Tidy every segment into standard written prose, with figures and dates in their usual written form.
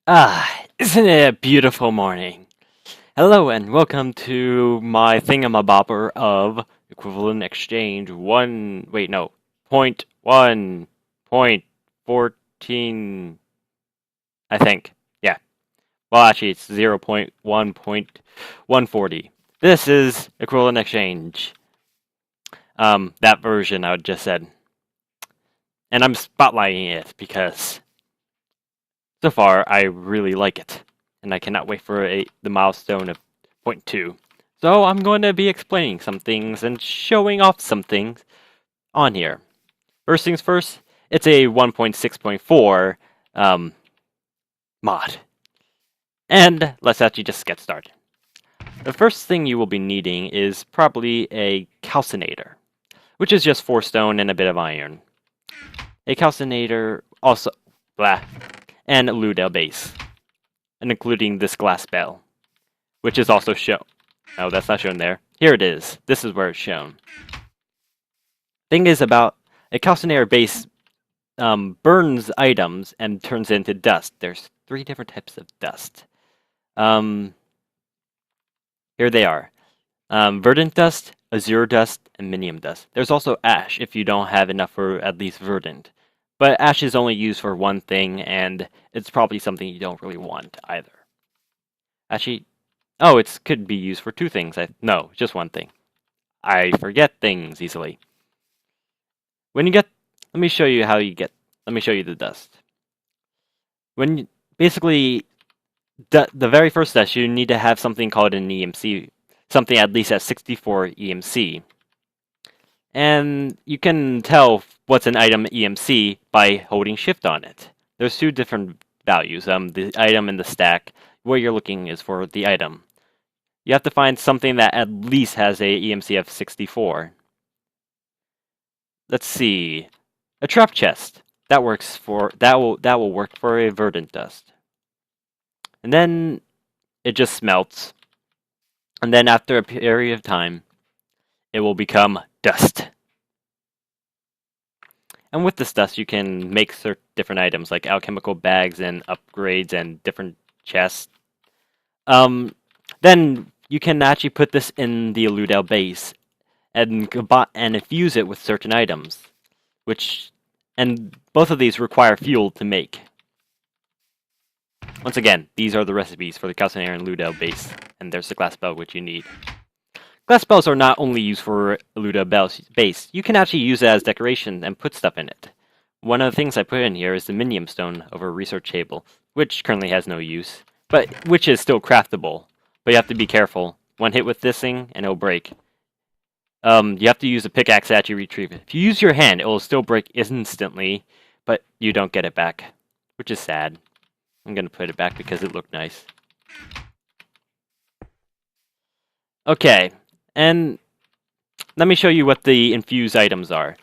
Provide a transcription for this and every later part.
Isn't it a beautiful morning? Hello and welcome to my thingamabobber of equivalent exchange point 1.14, I think. Yeah. Well, actually, it's 0.1.140. This is equivalent exchange. That version I just said. And I'm spotlighting it because so far I really like it. And I cannot wait for the milestone of point 2. So I'm going to be explaining some things and showing off some things on here. First things first, it's a 1.6.4 mod. And let's actually just get started. The first thing you will be needing is probably a calcinator, which is just 4 stone and a bit of iron. A calcinator also, and a Ludel base, and including this glass bell, which is also shown. No, that's not shown there. Here it is. This is where it's shown. Thing is about a calcinator base burns items and turns into dust. There's 3 different types of dust. Here they are. Verdant dust, azure dust, and minium dust. There's also ash if you don't have enough for at least verdant. But ash is only used for one thing, and it's probably something you don't really want either. Actually, oh, it could be used for 2 things. No, just one thing. I forget things easily. Let me show you the dust. Basically, the very first dust, you need to have something called an EMC, something at least at 64 EMC. And you can tell what's an item EMC by holding shift on it. There's 2 different values, the item and the stack. What you're looking is for the item. You have to find something that at least has a EMC of 64. Let's see. A trap chest. That will work for a verdant dust. And then it just smelts. And then after a period of time, it will become dust. And with this dust, you can make different items like alchemical bags and upgrades and different chests. Then you can actually put this in the Ludel base and infuse it with certain items, and both of these require fuel to make. Once again, these are the recipes for the calcinator and Ludel base, and there's the glass bell which you need. Glass bells are not only used for Ludel base, you can actually use it as decoration and put stuff in it. One of the things I put in here is the minium stone over a research table, which currently has no use, but which is still craftable. But you have to be careful. One hit with this thing, and it'll break. You have to use a pickaxe to actually retrieve it. If you use your hand, it will still break instantly, but you don't get it back, which is sad. I'm going to put it back because it looked nice. Okay, and let me show you what the infused items are.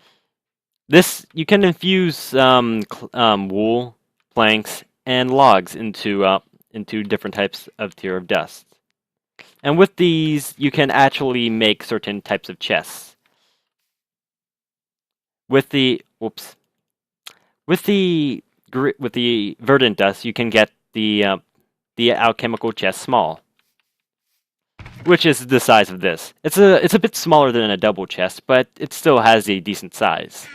You can infuse wool, planks, and logs into different types of tier of dust. And with these, you can actually make certain types of chests. With the verdant dust, you can get the alchemical chest small, which is the size of this. It's a bit smaller than a double chest, but it still has a decent size.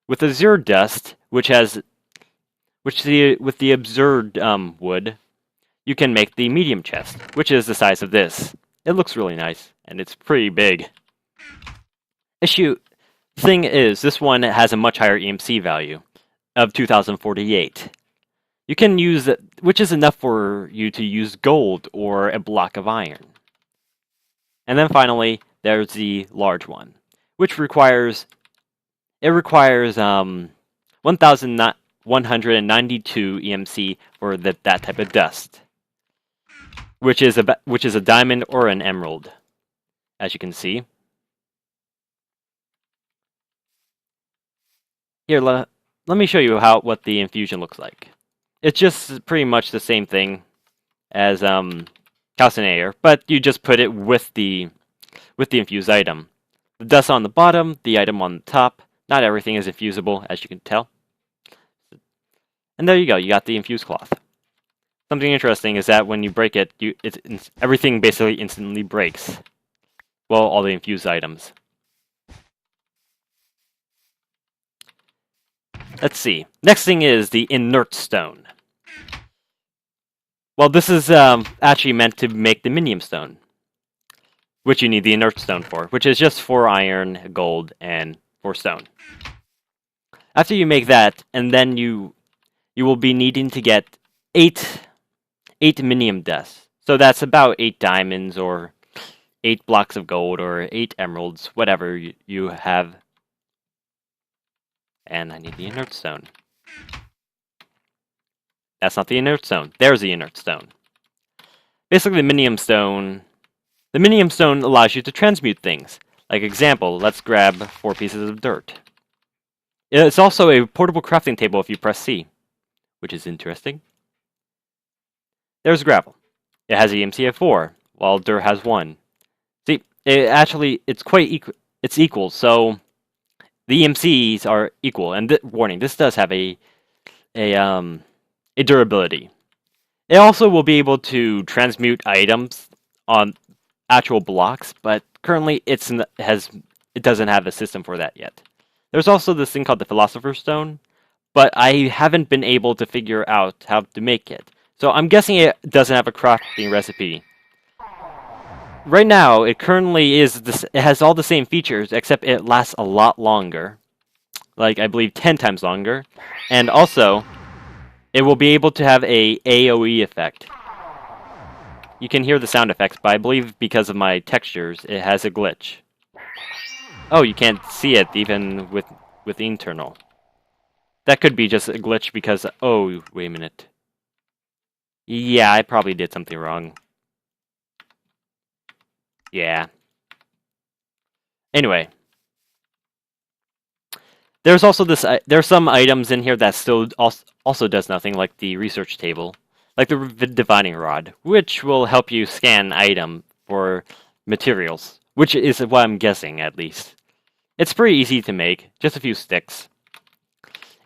With azure dust, with the absurd wood, you can make the medium chest, which is the size of this. It looks really nice, and it's pretty big. Thing is, this one has a much higher EMC value of 2048. You can use it, which is enough for you to use gold or a block of iron. And then finally, there's the large one, which requires 1,192 EMC for that type of dust, which is a diamond or an emerald, as you can see. Here, let me show you what the infusion looks like. It's just pretty much the same thing as calcinator, but you just put it with the infused item. The dust on the bottom, the item on the top. Not everything is infusible, as you can tell. And there you go, you got the infused cloth. something interesting is that when you break it, everything basically instantly breaks. Well, all the infused items. Let's see. Next thing is the inert stone. Well, this is actually meant to make the minium stone, which you need the inert stone for, which is just 4 iron, gold, and 4 stone. After you make that, and then you will be needing to get 8 minium dust. So that's about 8 diamonds, or 8 blocks of gold, or 8 emeralds, whatever you have. And I need the inert stone. That's not the inert stone. There's the inert stone. Basically, the minium stone allows you to transmute things. Like example, let's grab 4 pieces of dirt. It's also a portable crafting table if you press C, which is interesting. There's gravel. It has EMC of 4, while dirt has 1. See, it's quite equal. It's equal, so the EMCs are equal. And warning, this does have a durability. It also will be able to transmute items on actual blocks, but currently it doesn't have a system for that yet. There's also this thing called the Philosopher's Stone, but I haven't been able to figure out how to make it. So I'm guessing it doesn't have a crafting recipe. Right now, it currently it has all the same features, except it lasts a lot longer. Like, I believe 10 times longer. And also, it will be able to have a AoE effect. You can hear the sound effects, but I believe because of my textures, it has a glitch. Oh, you can't see it even with internal. That could be just a glitch because... Oh, wait a minute. Yeah, I probably did something wrong. Yeah. Anyway. There's also this... there's some items in here that still also does nothing, like the research table. Like the divining rod, which will help you scan item for materials. Which is what I'm guessing, at least. It's pretty easy to make, just a few sticks.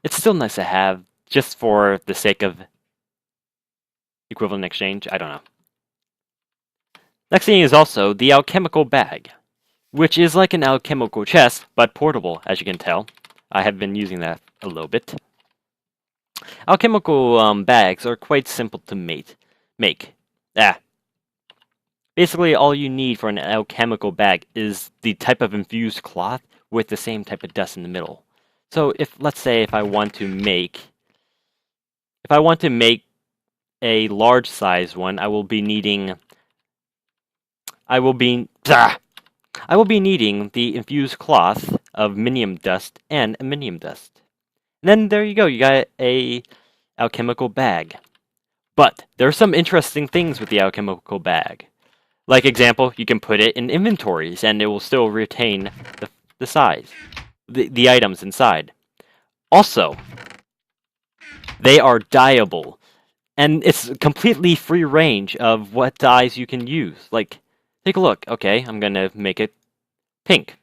It's still nice to have, just for the sake of equivalent exchange. I don't know. Next thing is also the alchemical bag, which is like an alchemical chest, but portable, as you can tell. I have been using that a little bit. Alchemical bags are quite simple to make. Basically, all you need for an alchemical bag is the type of infused cloth with the same type of dust in the middle. So let's say if I want to make a large size one, I will be needing the infused cloth of minium dust and aminium dust. And then there you go, you got a alchemical bag. But there are some interesting things with the alchemical bag. Like example, you can put it in inventories and it will still retain the size, the items inside. Also, they are dyeable, and it's completely free range of what dyes you can use. Like, take a look. Okay, I'm gonna make it pink.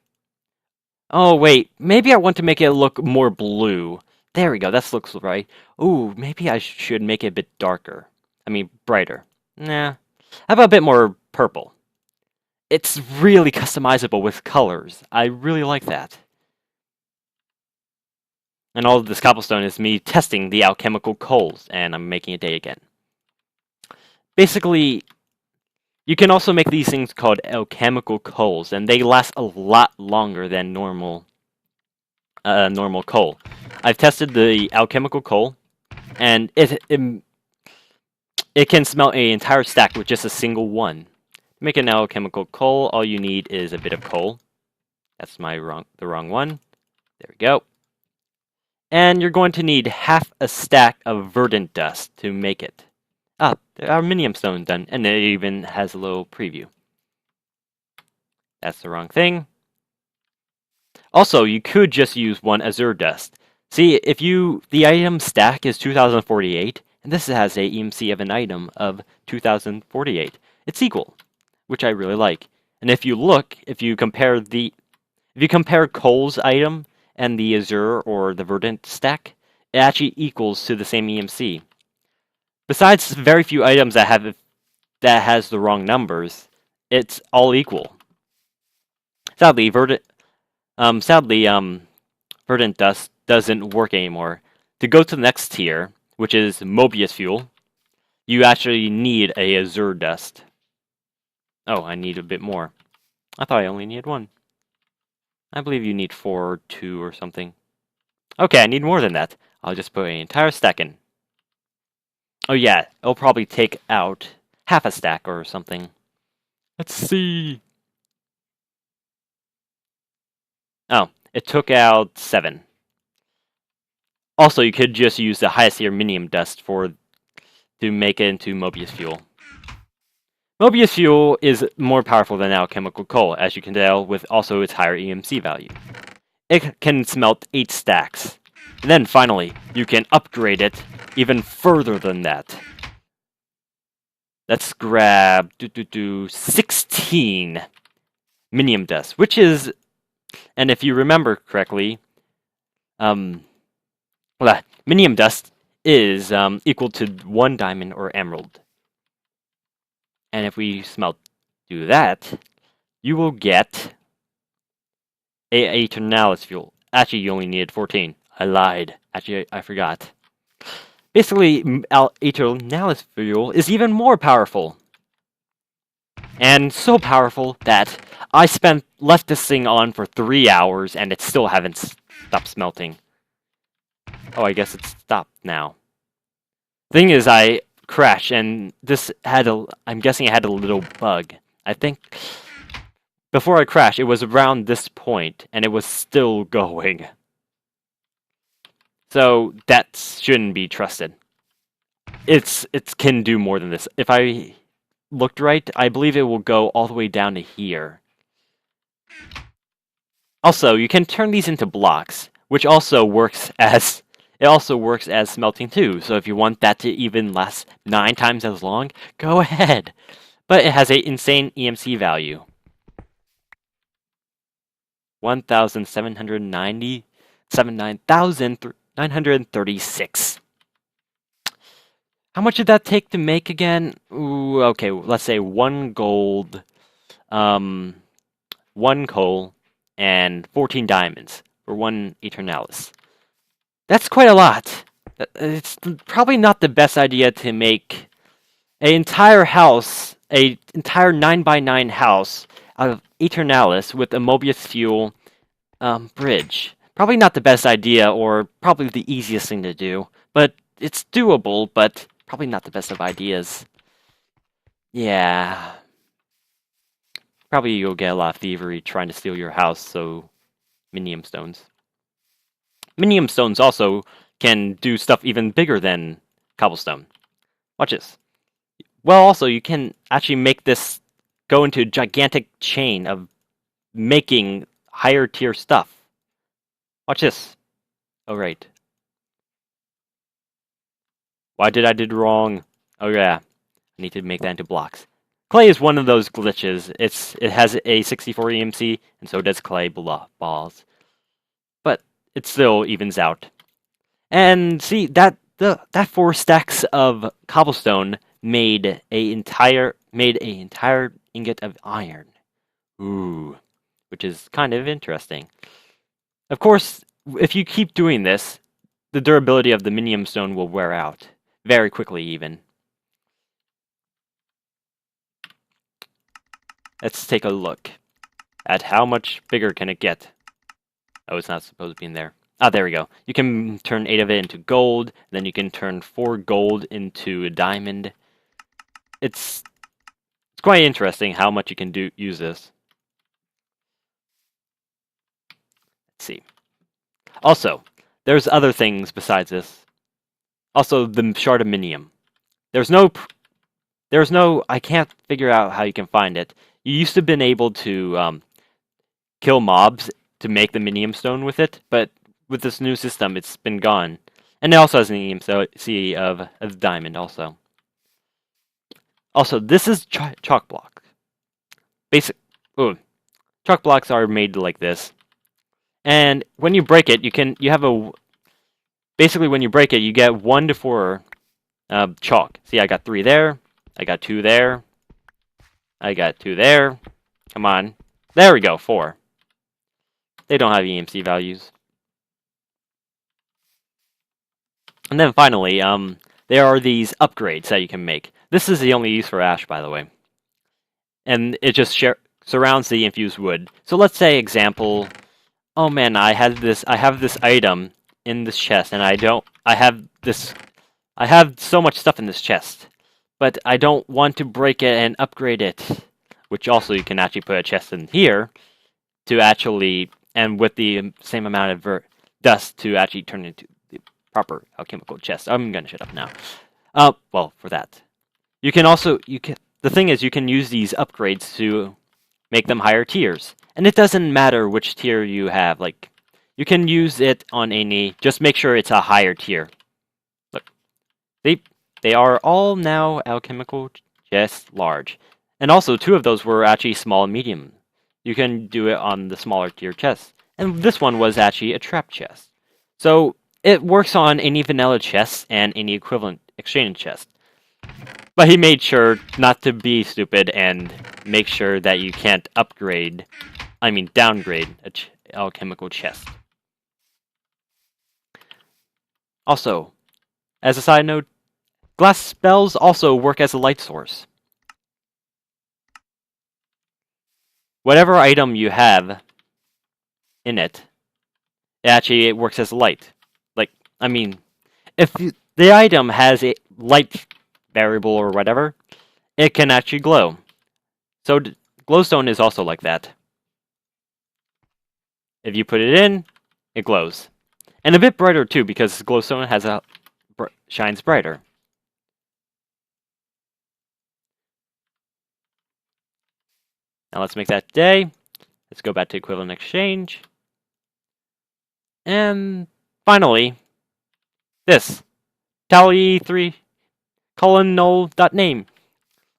Oh wait, maybe I want to make it look more blue. There we go, that looks right. Ooh, maybe I should make it a bit darker. I mean, brighter. Nah. How about a bit more purple? It's really customizable with colors. I really like that. And all of this cobblestone is me testing the alchemical coals, and I'm making a day again. Basically, you can also make these things called alchemical coals, and they last a lot longer than normal coal. I've tested the alchemical coal, and it can smelt an entire stack with just a single one. To make an alchemical coal, all you need is a bit of coal. That's the wrong one. There we go. And you're going to need half a stack of verdant dust to make it. Ah, the aluminium stone's done, and it even has a little preview. That's the wrong thing. Also, you could just use 1 azure dust. See, the item stack is 2048, and this has a EMC of an item of 2048. It's equal, which I really like. And if you compare Cole's item and the azure or the verdant stack, it actually equals to the same EMC. Besides very few items that has the wrong numbers, it's all equal. Sadly, verdant dust doesn't work anymore. To go to the next tier, which is Mobius fuel, you actually need a azure dust. Oh, I need a bit more. I thought I only needed one. I believe you need 4 or 2 or something. Okay, I need more than that. I'll just put an entire stack in. Oh yeah, it'll probably take out half a stack or something. Let's see. Oh, it took out 7. Also, you could just use the highest tier minium dust to make it into Mobius fuel. Mobius fuel is more powerful than alchemical coal, as you can tell, with also its higher EMC value. It can smelt 8 stacks. And then finally, you can upgrade it even further than that. Let's grab 16 minium dust, which is, and if you remember correctly, minium dust is equal to 1 diamond or emerald. And if we do that, you will get a Eternalis fuel. Actually, you only needed 14. I lied. Actually, I forgot. Basically, Eternalis fuel is even more powerful. And so powerful that I left this thing on for 3 hours and it still haven't stopped smelting. Oh, I guess it's stopped now. Thing is, I crashed and I'm guessing it had a little bug. I think before I crashed, it was around this point and it was still going. So that shouldn't be trusted. It can do more than this. If I looked right, I believe it will go all the way down to here. Also, you can turn these into blocks, which also works as smelting too. So if you want that to even last 9 times as long, go ahead. But it has an insane EMC value. 9,936. How much did that take to make again? Ooh, okay, let's say 1 gold, 1 coal, and 14 diamonds for 1 Eternalis. That's quite a lot. It's probably not the best idea to make an entire house, an entire 9x9 house out of Eternalis with a Mobius fuel bridge. Probably not the best idea, or probably the easiest thing to do, but it's doable, but probably not the best of ideas. Yeah. Probably you'll get a lot of thievery trying to steal your house, so minium stones. Minium stones also can do stuff even bigger than cobblestone. Watch this. Well, also, you can actually make this go into a gigantic chain of making higher tier stuff. Watch this. Oh, right. Why did I do wrong? Oh, yeah. I need to make that into blocks. Clay is one of those glitches. It has a 64 EMC, and so does clay balls. But it still evens out. And see, that 4 stacks of cobblestone made a entire ingot of iron. Ooh, which is kind of interesting. Of course, if you keep doing this, the durability of the minium stone will wear out very quickly even. Let's take a look at how much bigger can it get. Oh, it's not supposed to be in there. Ah, there we go. You can turn 8 of it into gold, then you can turn 4 gold into a diamond. It's quite interesting how much you can use this. Let's see. Also, there's other things besides this. Also, the shard of minium. There's no. I can't figure out how you can find it. You used to have been able to kill mobs to make the minium stone with it, but with this new system, it's been gone. And it also has an EMC of a diamond also. Also, this is chalk block. Chalk blocks are made like this. And when you break it, basically when you break it, you get 1 to 4 Chalk. See, I got 3 there. I got 2 there. I got 2 there. Come on. There we go, 4. They don't have EMC values. And then finally, there are these upgrades that you can make. This is the only use for ash, by the way. And it just surrounds the infused wood. So let's say, example, oh man, I have this item in this chest, and I have so much stuff in this chest, but I don't want to break it and upgrade it. Which also you can actually put a chest in here to actually, and with the same amount of dust to actually turn it into the proper alchemical chest. I'm gonna shut up now. Well, for that, you can also the thing is you can use these upgrades to make them higher tiers, and it doesn't matter which tier you have. Like, you can use it on any. Just make sure it's a higher tier. Look, they are all now alchemical chests large. And also, 2 of those were actually small and medium. You can do it on the smaller tier chests. And this one was actually a trap chest. So, it works on any vanilla chest and any equivalent exchange chest. But he made sure not to be stupid and make sure that you can't downgrade a alchemical chest. Also, as a side note, glass spells also work as a light source. Whatever item you have in it, it works as a light. Like, I mean, if the item has a light variable or whatever, it can actually glow. So glowstone is also like that. If you put it in, it glows. And a bit brighter too, because glowstone has shines brighter. Now let's make that day. Let's go back to equivalent exchange. And finally, this. Tally EE3 null.name.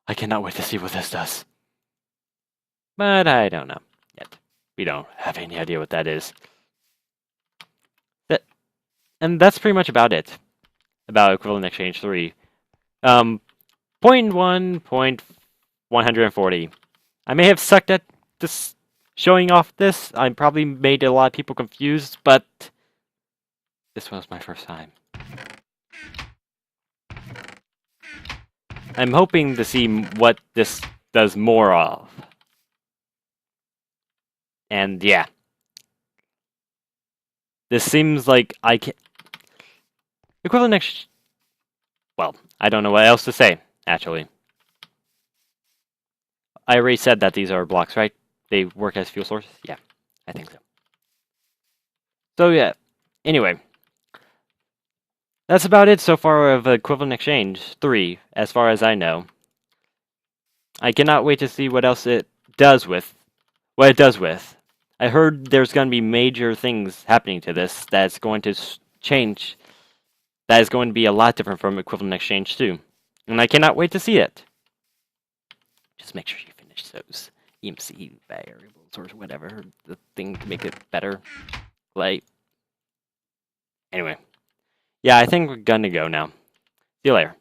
I cannot wait to see what this does. But I don't know yet. We don't have any idea what that is. And that's pretty much about it. About equivalent exchange 3. 0.1.140. I may have sucked at this showing off this. I probably made a lot of people confused, but this was my first time. I'm hoping to see what this does more of. And yeah. This seems like I can... Equivalent exchange... Well, I don't know what else to say, actually. I already said that these are blocks, right? They work as fuel sources? Yeah, I think so. So yeah, anyway. That's about it so far of Equivalent Exchange 3, as far as I know. I cannot wait to see what else it does with. What it does with. I heard there's going to be major things happening to this that's going to change. That is going to be a lot different from Equivalent Exchange 2. And I cannot wait to see it. Just make sure you finish those EMC variables or whatever, the thing to make it better. Like, anyway. Yeah, I think we're gonna go now. See you later.